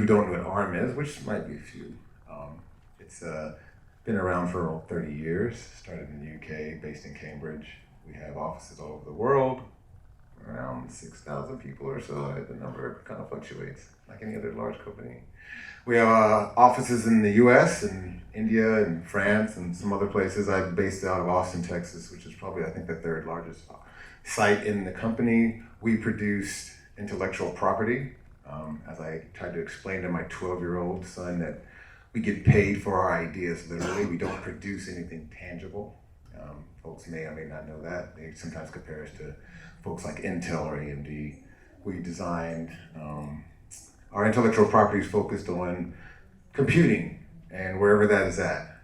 don't know what ARM is, which might be a few, it's been around for 30 years. Started in the UK, based in Cambridge. We have offices all over the world, around 6,000 people or so. The number kind of fluctuates, like any other large company. We have offices in the US and India and France and some other places. I'm based out of Austin, Texas, which is probably, I think, the third largest site in the company. We produce intellectual property. As I tried to explain to my 12-year-old son, that we get paid for our ideas, literally. We don't produce anything tangible. Folks may or may not know that. They sometimes compare us to folks like Intel or AMD. We designed, our intellectual property is focused on computing and wherever that is at.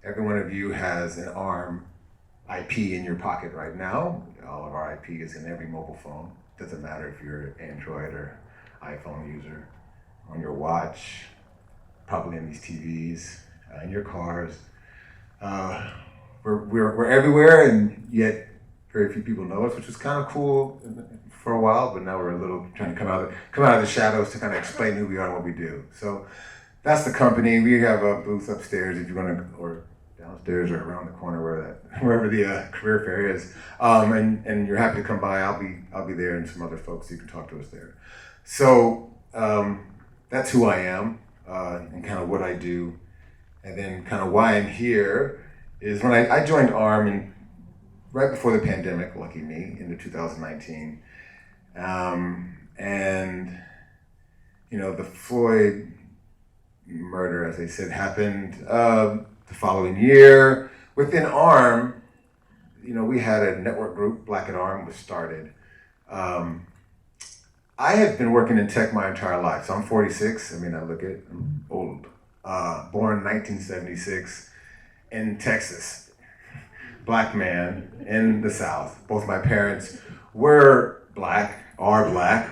Every one of you has an ARM IP in your pocket right now. All of our IP is in every mobile phone. Doesn't matter if you're an Android or iPhone user, on your watch, probably in these TVs, in your cars. We're everywhere, and yet very few people know us, which was kind of cool for a while, but now we're a little trying to come out of the shadows to kind of explain who we are and what we do. So that's the company. We have a booth upstairs if you want to, or downstairs or around the corner, wherever the career fair is. And you're happy to come by. I'll be there, and some other folks, you can talk to us there. So that's who I am, and kind of what I do. And then kind of why I'm here is when I joined ARM right before the pandemic, lucky me, into 2019. And, the Floyd murder, as they said, happened the following year. Within ARM, we had a network group, Black at ARM, was started. I have been working in tech my entire life. So I'm 46. I'm old. Born in 1976 in Texas. Black man in the South. Both my parents were black, are black.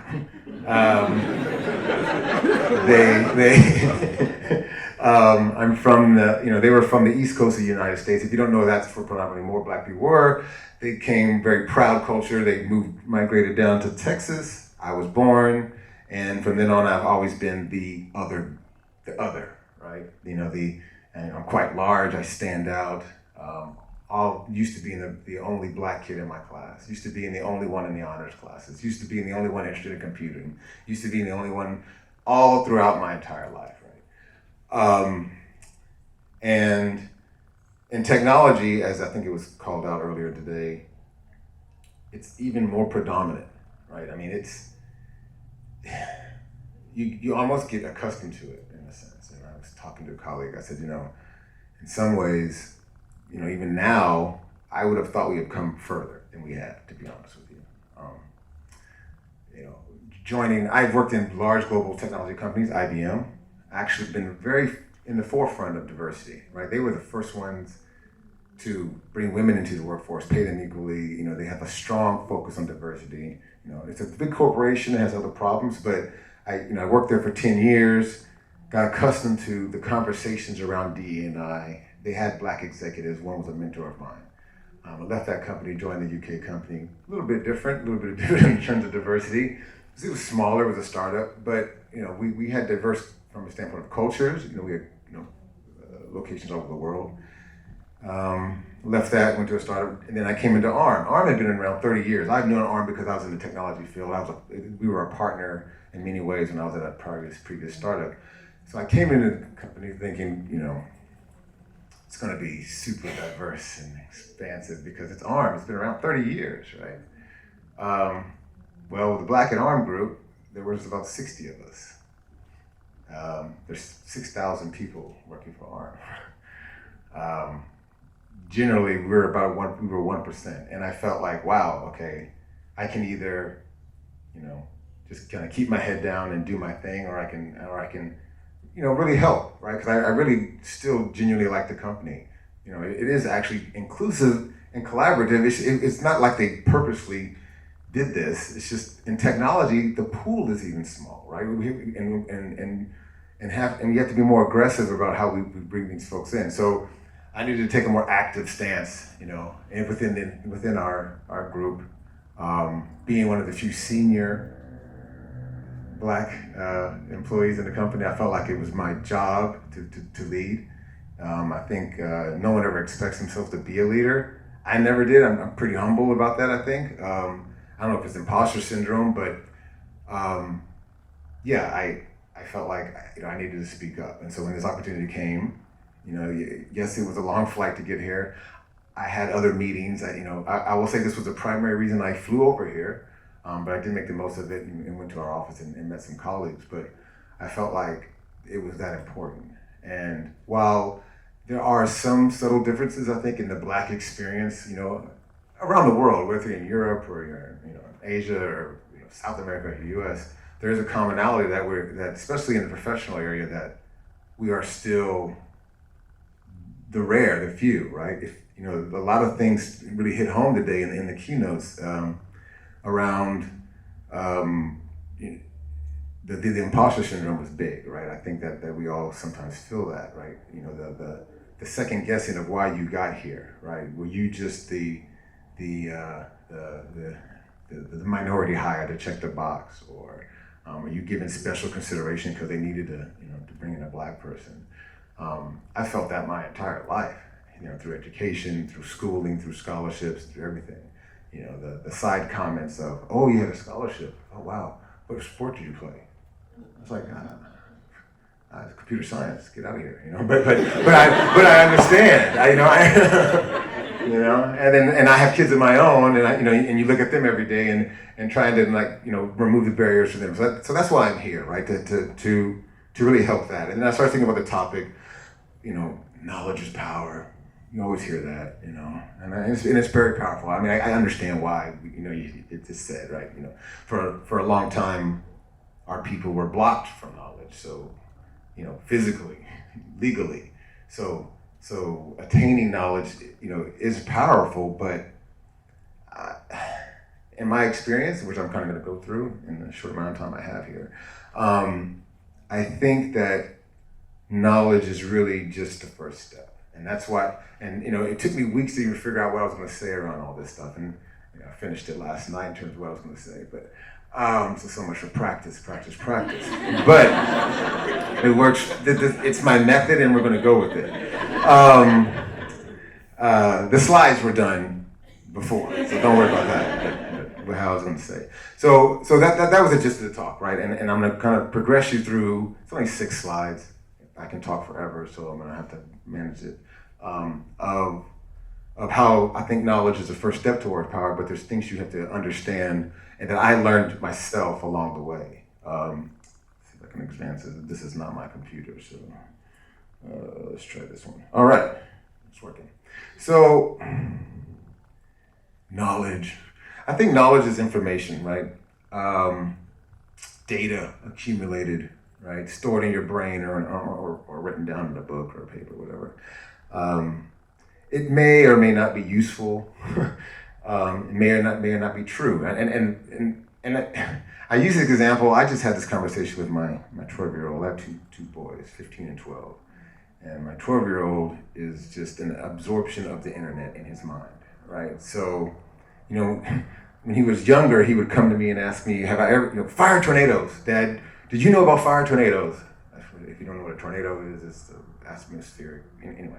I'm from they were from the East Coast of the United States. If you don't know, that's where predominantly more black people were. They came, very proud culture. They migrated down to Texas. I was born, and from then on, I've always been the other, right? And I'm quite large. I stand out. Used to being the only black kid in my class. Used to being the only one in the honors classes. Used to being the only one interested in computing. Used to being the only one all throughout my entire life, right? And in technology, as I think it was called out earlier today, it's even more predominant, right? I mean, it's, you almost get accustomed to it in a sense. And I was talking to a colleague, I said, in some ways, even now, I would have thought we had come further than we have, to be honest with you. I've worked in large global technology companies, IBM, actually been very in the forefront of diversity, right? They were the first ones to bring women into the workforce, pay them equally. They have a strong focus on diversity. It's a big corporation, it has other problems, but I worked there for 10 years, got accustomed to the conversations around DE&I. They had black executives. One was a mentor of mine. I left that company, joined the UK company. A little bit different in terms of diversity. It was smaller, it was a startup, but we had diverse from a standpoint of cultures. We had locations all over the world. Left that, went to a startup, and then I came into ARM. ARM had been around 30 years. I've known ARM because I was in the technology field. We were a partner in many ways when I was at a previous startup. So I came into the company thinking, it's going to be super diverse and expansive because it's ARM. It's been around 30 years, right? Well, the Black at ARM group, there was about 60 of us. There's 6,000 people working for ARM. Generally, we were 1%, and I felt like, wow, okay, I can either, just kind of keep my head down and do my thing, or I can, really help, right? Because I really still genuinely like the company. It is actually inclusive and collaborative. It's not like they purposely did this. It's just in technology, the pool is even small, right? And you have to be more aggressive about how we bring these folks in. So I needed to take a more active stance, and within our group, being one of the few senior black employees in the company. I felt like it was my job to lead. I think no one ever expects himself to be a leader. I never did. I'm pretty humble about that, I think. I don't know if it's imposter syndrome, but yeah, I felt like I needed to speak up. And so when this opportunity came, yes, it was a long flight to get here. I had other meetings. I will say this was the primary reason I flew over here, but I did make the most of it and went to our office and met some colleagues. But I felt like it was that important. And while there are some subtle differences, I think, in the black experience, around the world, whether you're in Europe or you're in Asia or South America or the U.S., there is a commonality that especially in the professional area, that we are still the rare, the few, right? A lot of things really hit home today in the keynotes around the imposter syndrome was big, right? I think that we all sometimes feel that, right? The second guessing of why you got here, right? Were you just the minority hire to check the box, or are you given special consideration because they needed to bring in a black person? I felt that my entire life, through education, through schooling, through scholarships, through everything. The side comments of, oh, you had a scholarship. Oh, wow. What sport did you play? I was like, computer science. Get out of here. But I understand. And I have kids of my own, and you look at them every day and trying to remove the barriers for them. So that's why I'm here, right? To really help that. And then I started thinking about the topic. Knowledge is power. You always hear that, and it's very powerful. I mean, I understand why, it's just said, right? For a long time, our people were blocked from knowledge. So, physically, legally. So attaining knowledge, is powerful, but in my experience, which I'm kind of going to go through in the short amount of time I have here, I think that knowledge is really just the first step. And that's why, it took me weeks to even figure out what I was going to say around all this stuff. And I finished it last night in terms of what I was going to say. But so much for practice. But it works. It's my method, and we're going to go with it. The slides were done before, so don't worry about that. But how I was going to say. So that was the gist of the talk, right? And I'm going to kind of progress you through. It's only 6 slides. I can talk forever, so I'm going to have to manage it. Of how I think knowledge is the first step towards power, but there's things you have to understand and that I learned myself along the way. See if I can advance it. This is not my computer, so let's try this one. All right, it's working. So, knowledge. I think knowledge is information, right? Data accumulated, right? Stored in your brain or written down in a book or a paper, whatever. It may or may not be useful. It may or not be true. And I use this example. I just had this conversation with my 12-year-old. I have two boys, 15 and 12. And my 12-year-old is just an absorption of the internet in his mind, right? So, when he was younger, he would come to me and ask me, have I ever, fire tornadoes, Dad, did you know about fire tornadoes? If you don't know what a tornado is, it's the atmospheric, anyway.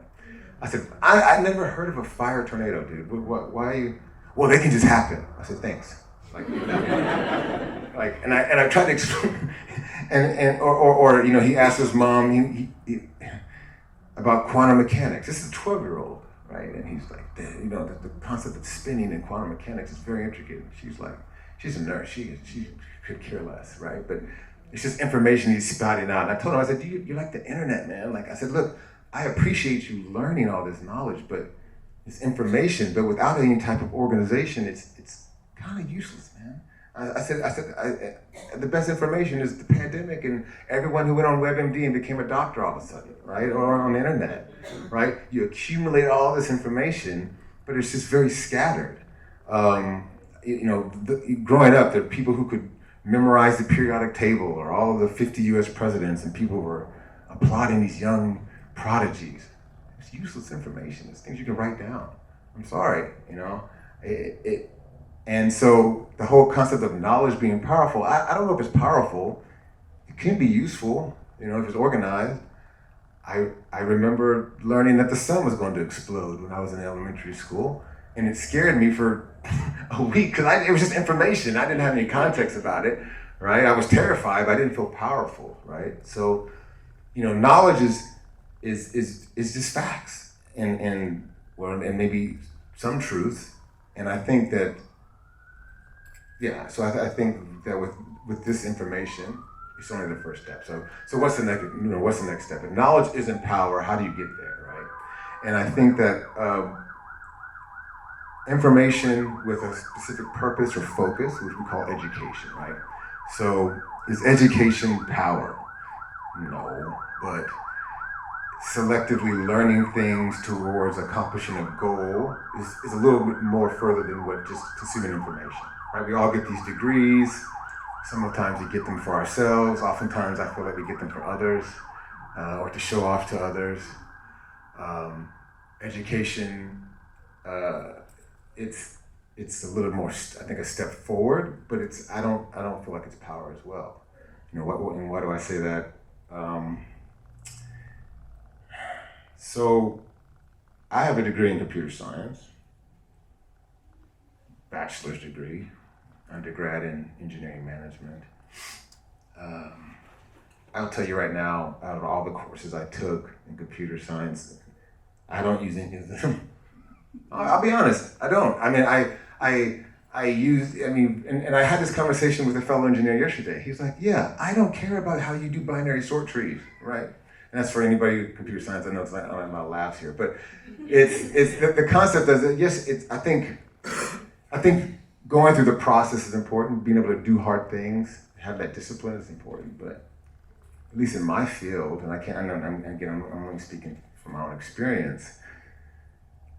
I said, I never heard of a fire tornado, dude. Why are you? Well, they can just happen. I said, thanks. And I tried to explain, or he asked his mom he about quantum mechanics. This is a 12-year-old, right? And he's like, the concept of spinning in quantum mechanics is very intricate. She's a nurse. She could care less, right? But it's just information he's spouting out. And I told him, I said, you're like the internet, man. I said, look, I appreciate you learning all this knowledge, but it's information, but without any type of organization, it's kind of useless, man. I said, the best information is the pandemic and everyone who went on WebMD and became a doctor all of a sudden, right? Or on the internet, right? You accumulate all this information, but it's just very scattered. Growing up, there are people who could memorize the periodic table or all of the 50 US presidents, and people were applauding these young prodigies. It's useless information. It's things you can write down. I'm sorry, And so the whole concept of knowledge being powerful, I don't know if it's powerful. can be useful, if it's organized. I remember learning that the sun was going to explode when I was in elementary school, and it scared me for a week because it was just information. I didn't have any context about it, right? I was terrified, but I didn't feel powerful, right? So, knowledge is just facts and maybe some truth, and I think that So I think that with this information, it's only the first step. So what's the next step? If knowledge isn't power, how do you get there, right? And I think that information with a specific purpose or focus, which we call education, right? So is education power? No, but selectively learning things towards accomplishing a goal is a little bit more further than what just consuming information, right? We all get these degrees. Sometimes we get them for ourselves. Oftentimes I feel like we get them for others or to show off to others. Education, it's a little more, I think, a step forward, but I don't feel like it's power as well. And why do I say that? So I have a degree in computer science, bachelor's degree, undergrad in engineering management. I'll tell you right now, out of all the courses I took in computer science, I don't use any of them. I'll be honest, I don't. I mean, and I had this conversation with a fellow engineer yesterday. He was like, yeah, I don't care about how you do binary sort trees, right? And that's for anybody in computer science. I know it's like, I'm not laughs here, but it's the concept of it. Yes, I think going through the process is important. Being able to do hard things, have that discipline is important. But at least in my field, and I'm only speaking from my own experience.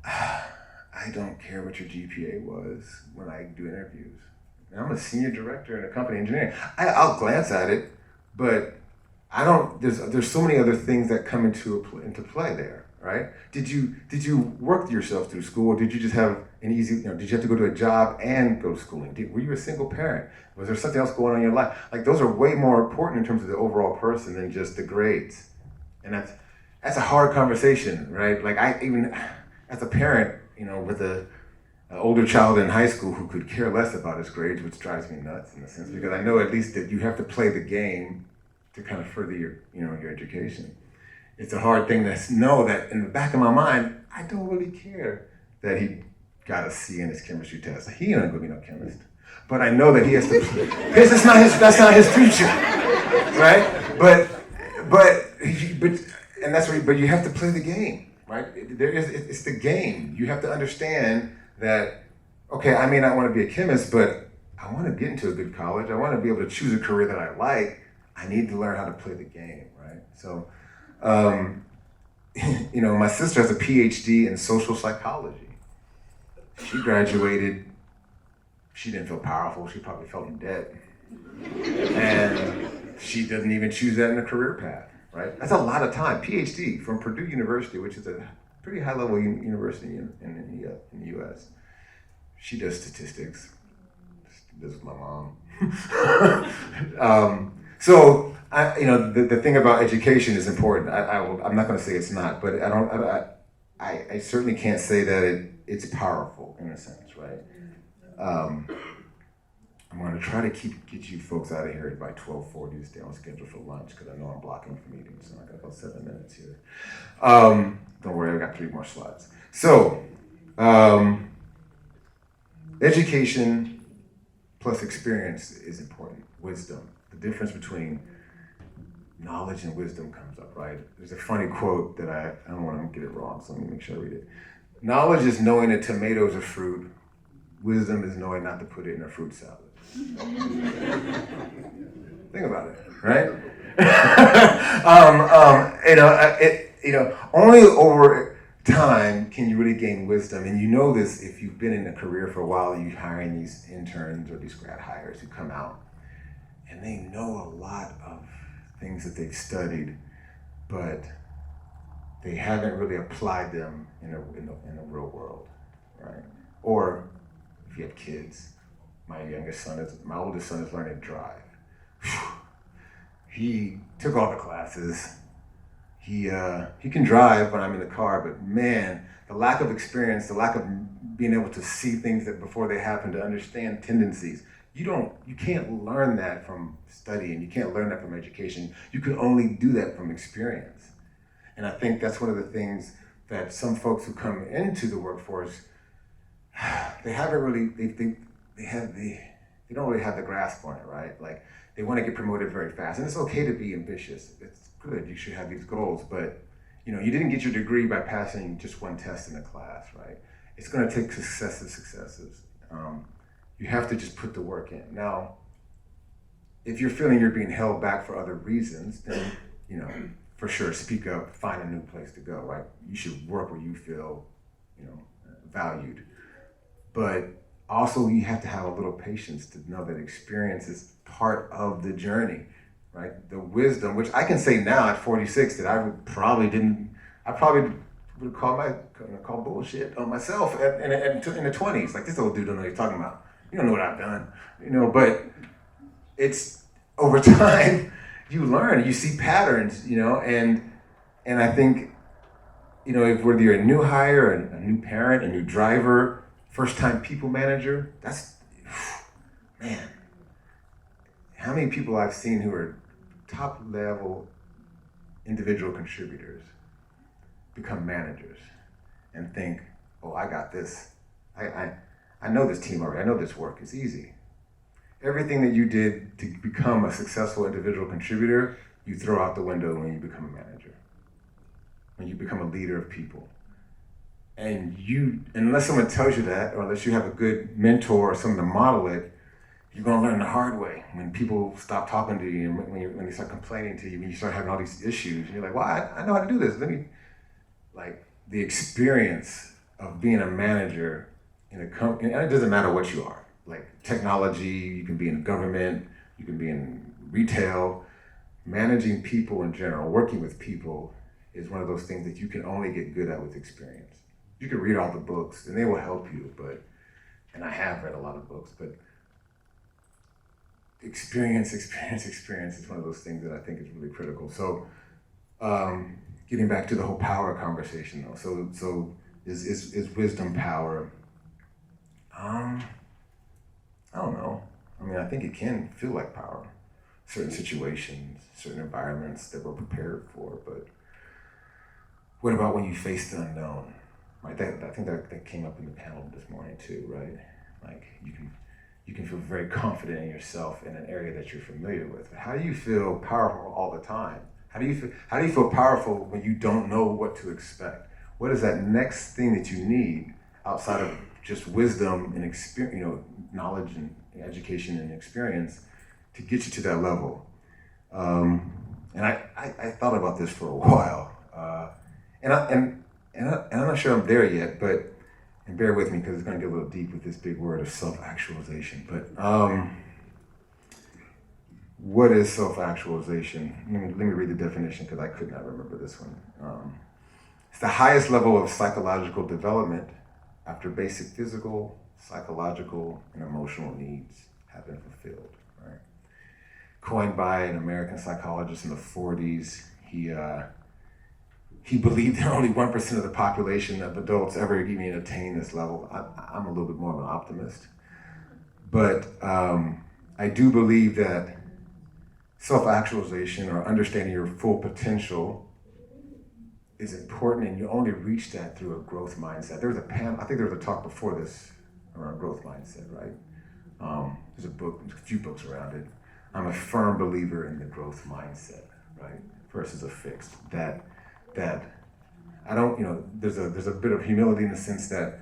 I don't care what your GPA was when I do interviews. And I'm a senior director in a company engineering. I'll glance at it, but I don't. There's so many other things that come into play there, right? Did you work yourself through school, or did you just have an easy? Did you have to go to a job and go to schooling? Were you a single parent? Was there something else going on in your life? Like those are way more important in terms of the overall person than just the grades, and that's a hard conversation, right? Like even as a parent, with an older child in high school who could care less about his grades, which drives me nuts in a sense, because I know at least that you have to play the game to kind of further your education. It's a hard thing to know that in the back of my mind, I don't really care that he got a C in his chemistry test. He ain't gonna be no chemist, but I know that he has to. Because that's not his future, right? But you have to play the game. Right? It's the game. You have to understand that, okay, I may not want to be a chemist, but I want to get into a good college. I want to be able to choose a career that I like. I need to learn how to play the game, right? So, my sister has a PhD in social psychology. She graduated, she didn't feel powerful. She probably felt in debt. And she doesn't even choose that in a career path. Right? That's a lot of time. PhD from Purdue University, which is a pretty high-level university in the U.S. She does statistics. This is my mom. The thing about education is important. I'm not going to say it's not, but I certainly can't say that it's powerful in a sense, right? I'm going to try to get you folks out of here by 12:40 to stay on schedule for lunch, because I know I'm blocking for meetings, so I got about 7 minutes here. Don't worry, I got 3 more slides. So, education plus experience is important. Wisdom. The difference between knowledge and wisdom comes up, right? There's a funny quote that I don't want to get it wrong, so let me make sure I read it. Knowledge is knowing a tomato is a fruit. Wisdom is knowing not to put it in a fruit salad. Think about it, right? Only over time can you really gain wisdom, and you know this if you've been in a career for a while. You're hiring these interns or these grad hires who come out, and they know a lot of things that they've studied, but they haven't really applied them in the real world, right? Or if you have kids. My oldest son is learning to drive. He took all the classes. He can drive when I'm in the car, but man, the lack of experience, the lack of being able to see things that before they happen, to understand tendencies. You can't learn that from studying. You can't learn that from education. You can only do that from experience. And I think that's one of the things that some folks who come into the workforce, they haven't really, they don't really have the grasp on it, right? Like, they want to get promoted very fast, and it's okay to be ambitious. It's good, you should have these goals, but you didn't get your degree by passing just one test in a class, right? It's going to take successes. You have to just put the work in. Now, if you're feeling you're being held back for other reasons, then, for sure, speak up, find a new place to go, right? You should work where you feel, valued. But also, you have to have a little patience to know that experience is part of the journey, right? The wisdom, which I can say now at 46, that I probably would call bullshit on myself in the 20s. Like, this old dude don't know what he's talking about. You don't know what I've done, but it's over time, you learn, you see patterns, and I think, if whether you're a new hire, a new parent, a new driver, first-time people manager, man, how many people I've seen who are top-level individual contributors become managers and think, oh, I got this. I know this team already. I know this work is easy. Everything that you did to become a successful individual contributor, you throw out the window when you become a manager, when you become a leader of people. And unless someone tells you that, or unless you have a good mentor or someone to model it, you're going to learn the hard way. When people stop talking to you, and when they start complaining to you, when you start having all these issues, and you're like, well, I know how to do this. The experience of being a manager in a company, and it doesn't matter what you are, like technology, you can be in government, you can be in retail, managing people in general, working with people is one of those things that you can only get good at with experience. You can read all the books and they will help you, and I have read a lot of books, but experience is one of those things that I think is really critical. So getting back to the whole power conversation though, so is wisdom power? I don't know. I mean, I think it can feel like power. Certain situations, certain environments that we're prepared for, but what about when you face the unknown? Right, I think that came up in the panel this morning too, right? Like, you can feel very confident in yourself in an area that you're familiar with. But how do you feel powerful all the time? How do you feel powerful when you don't know what to expect? What is that next thing that you need outside of just wisdom and experience, knowledge and education and experience to get you to that level? And I thought about this for a while, and I'm not sure I'm there yet, and bear with me because it's going to get a little deep with this big word of self-actualization. But what is self-actualization? Let me read the definition because I could not remember this one. It's the highest level of psychological development after basic physical, psychological, and emotional needs have been fulfilled. Right? Coined by an American psychologist in the 40s, he believed that only 1% of the population of adults ever even attain this level. I'm a little bit more of an optimist. But I do believe that self-actualization or understanding your full potential is important, and you only reach that through a growth mindset. There was I think there was a talk before this around growth mindset, right? There's a few books around it. I'm a firm believer in the growth mindset, right? Versus a fixed. That I don't, there's a bit of humility in the sense that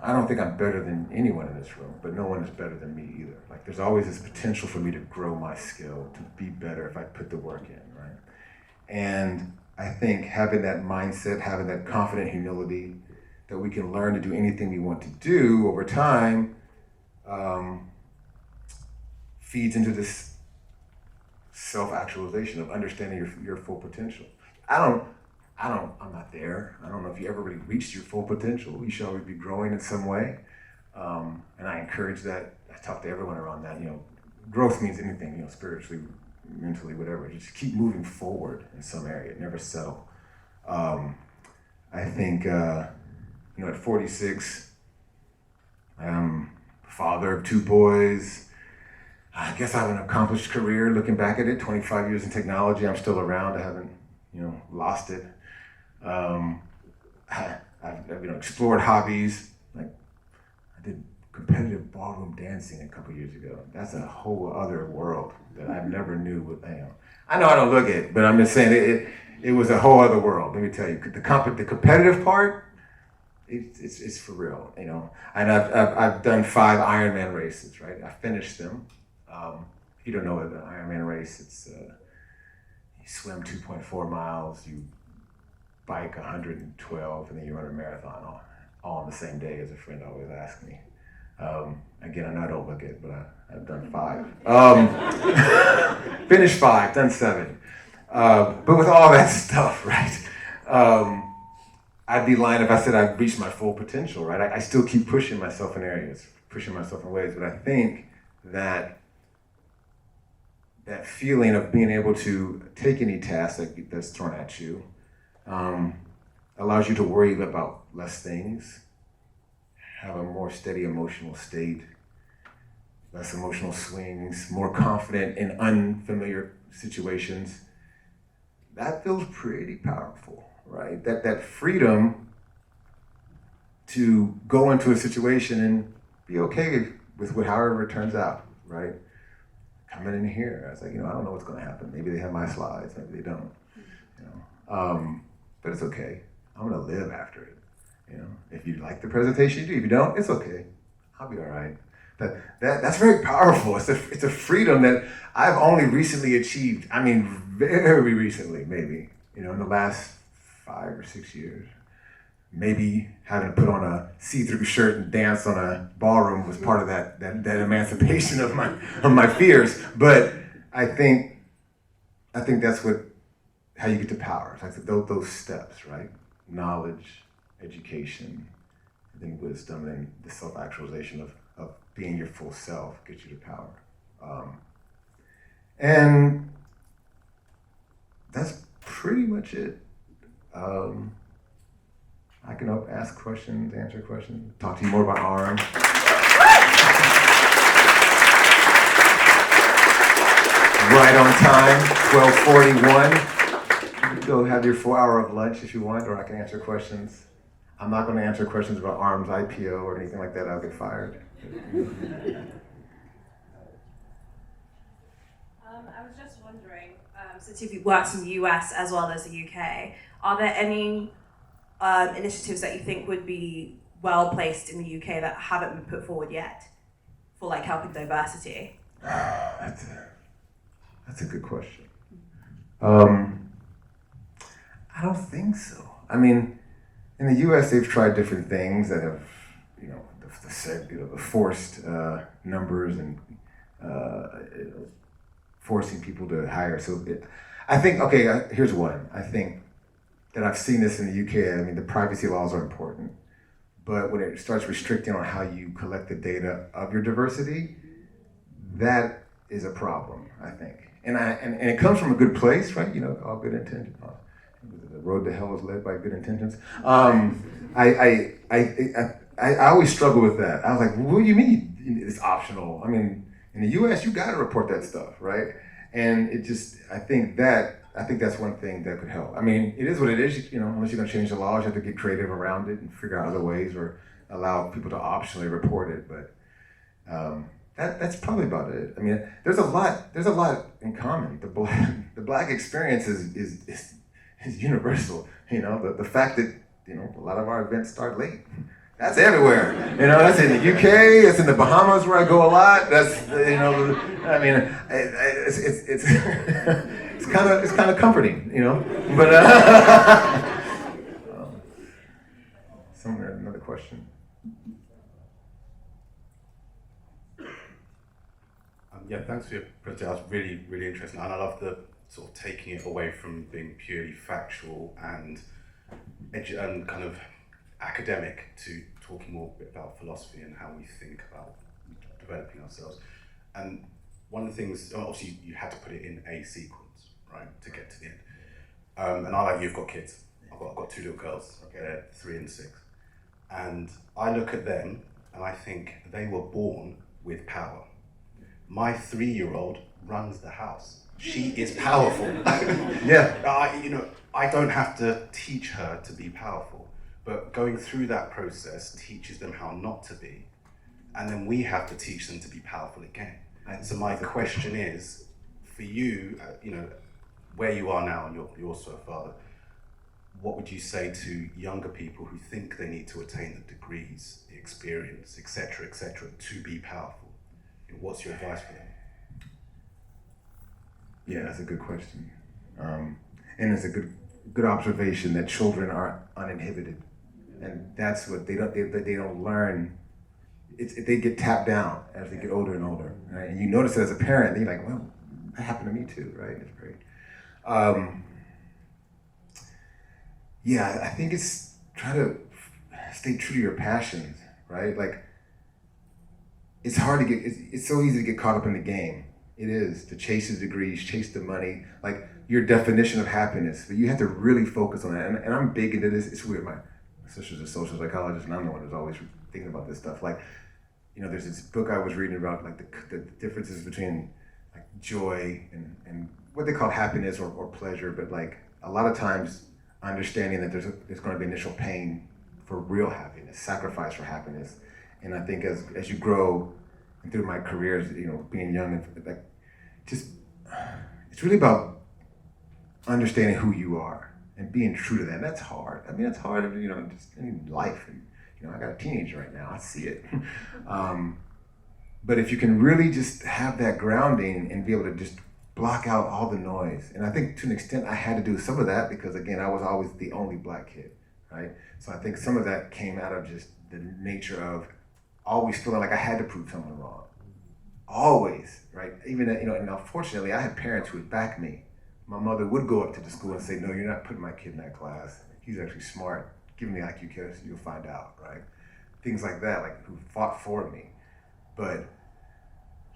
I don't think I'm better than anyone in this room, but no one is better than me either. Like, there's always this potential for me to grow my skill, to be better if I put the work in, right? And I think having that mindset, having that confident humility that we can learn to do anything we want to do over time feeds into this self-actualization of understanding your full potential. I'm not there. I don't know if you ever really reached your full potential. You should always be growing in some way. And I encourage that. I talk to everyone around that. Growth means anything, spiritually, mentally, whatever. Just keep moving forward in some area, never settle. I think, at 46, I'm father of 2 boys. I guess I have an accomplished career looking back at it, 25 years in technology. I'm still around, I haven't, lost it. I've explored hobbies. Like, I did competitive ballroom dancing a couple years ago. That's a whole other world that I never knew what, I know I don't look it, but I'm just saying it was a whole other world. Let me tell you, the competitive part, it's for real, And I've done 5 Ironman races, right? I finished them. If you don't know what an Ironman race, it's you swim 2.4 miles, you bike 112, and then you run a marathon all on the same day, as a friend always asks me. Again, I know I don't look it, but I've done 5. Finished 5, done 7. But with all that stuff, right? I'd be lying if I said I've reached my full potential, right? I still keep pushing myself in areas, pushing myself in ways, but I think that feeling of being able to take any task that's thrown at you allows you to worry about less things, have a more steady emotional state, less emotional swings, more confident in unfamiliar situations. That feels pretty powerful, right? That freedom to go into a situation and be okay with however it turns out, right? Coming in here, I was like, I don't know what's going to happen. Maybe they have my slides, maybe they don't, but it's okay. I'm going to live after it, If you like the presentation, you do. If you don't, it's okay. I'll be all right. That's very powerful. It's a freedom that I've only recently achieved. I mean, very recently, maybe, in the last 5 or 6 years. Maybe having to put on a see-through shirt and dance on a ballroom was part of that emancipation of my fears. But I think that's how you get to power. It's like those steps, right? Knowledge, education, and then wisdom, and the self-actualization of being your full self gets you to power. And that's pretty much it. I can ask questions, answer questions, talk to you more about ARM. Right on time, 12:41. You can go have your 4 hour of lunch if you want, or I can answer questions. I'm not going to answer questions about ARM's IPO or anything like that. I'll get fired. I was just wondering, since you've worked in the US as well as the UK, are there any initiatives that you think would be well placed in the UK that haven't been put forward yet for helping diversity? That's a good question. I don't think so. I mean, in the US, they've tried different things that have, the forced numbers and forcing people to hire. So I think, here's one. I think that I've seen this in the UK. I mean, the privacy laws are important, but when it starts restricting on how you collect the data of your diversity, that is a problem, I think. And it comes from a good place, right? All good intentions. The road to hell is led by good intentions. I always struggle with that. I was like, what do you mean it's optional? I mean, in the US, you got to report that stuff, right? And I think that's one thing that could help. I mean, it is what it is. Unless you're going to change the laws, you have to get creative around it and figure out other ways, or allow people to optionally report it. But that's probably about it. I mean, there's a lot in common. The black experience is universal. The fact that a lot of our events start late. That's everywhere. That's in the UK. It's in the Bahamas where I go a lot. That's I mean, it's it's kind of comforting, But somewhere another question. Yeah, thanks for your presentation. That was really, really interesting, and I love the sort of taking it away from being purely factual and kind of academic to talking more a bit about philosophy and how we think about developing ourselves. And one of the things, obviously you had to put it in a sequence, right, to get to the end. And I, like you've got kids. I've got two little girls, they're 3 and 6. And I look at them and I think they were born with power. My 3-year-old runs the house. She is powerful. Yeah. I don't have to teach her to be powerful, but going through that process teaches them how not to be, and then we have to teach them to be powerful again. And so my question is, for you, where you are now, and you're also a father, what would you say to younger people who think they need to attain the degrees, the experience, etc., to be powerful? What's your advice for them? Yeah, that's a good question. And it's a good observation that children are uninhibited. And that's what they don't learn. They get tapped down as they get older and older, right? And you notice it as a parent, and you're like, well, that happened to me too, right? It's great. Yeah, I think it's try to stay true to your passions, right? Like, it's hard to get, it's so easy to get caught up in the game. It is, to chase the degrees, chase the money, like your definition of happiness. But you have to really focus on that. And I'm big into this. It's weird, my sister's a social psychologist, and I'm the one who's always thinking about this stuff. Like, there's this book I was reading about, like the differences between like joy and what they call happiness or pleasure. But like a lot of times, understanding that there's going to be initial pain for real happiness, sacrifice for happiness. And I think as you grow and through my career, being young, and like, it's really about understanding who you are and being true to that. And that's hard. I mean, it's hard, just in life. And, I got a teenager right now. I see it. But if you can really just have that grounding and be able to just block out all the noise. And I think to an extent I had to do some of that because, again, I was always the only black kid, right? So I think some of that came out of just the nature of always feeling like I had to prove someone wrong. Always, right? Even, and unfortunately, I had parents who would back me. My mother would go up to the school and say, no, you're not putting my kid in that class. He's actually smart. Give him the IQ test, you'll find out, right? Things like that, like who fought for me. But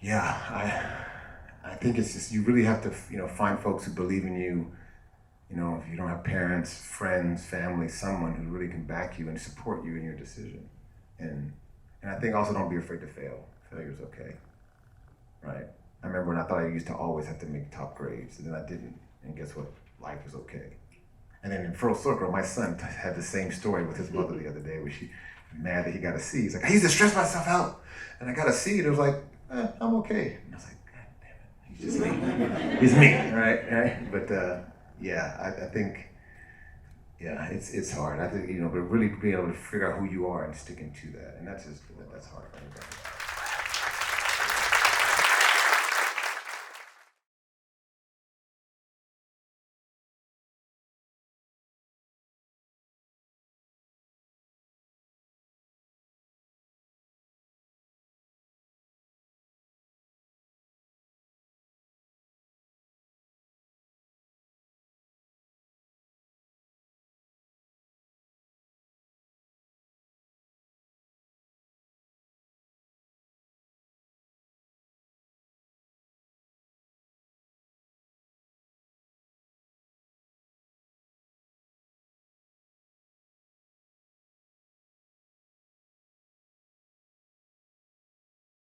yeah, I think it's just, you really have to, find folks who believe in you. If you don't have parents, friends, family, someone who really can back you and support you in your decision. And I think also don't be afraid to fail. Failure's okay, right? I remember when I thought I used to always have to make top grades, and then I didn't. And guess what? Life was okay. And then in full circle, my son had the same story with his mother the other day, where she was mad that he got a C. He's like, I used to stress myself out, and I got a C, and it was like, I'm okay. And I was like, God damn it, he's just me. He's me, right? But I think, it's hard. I think, but really being able to figure out who you are and sticking to that, and that's hard for anybody.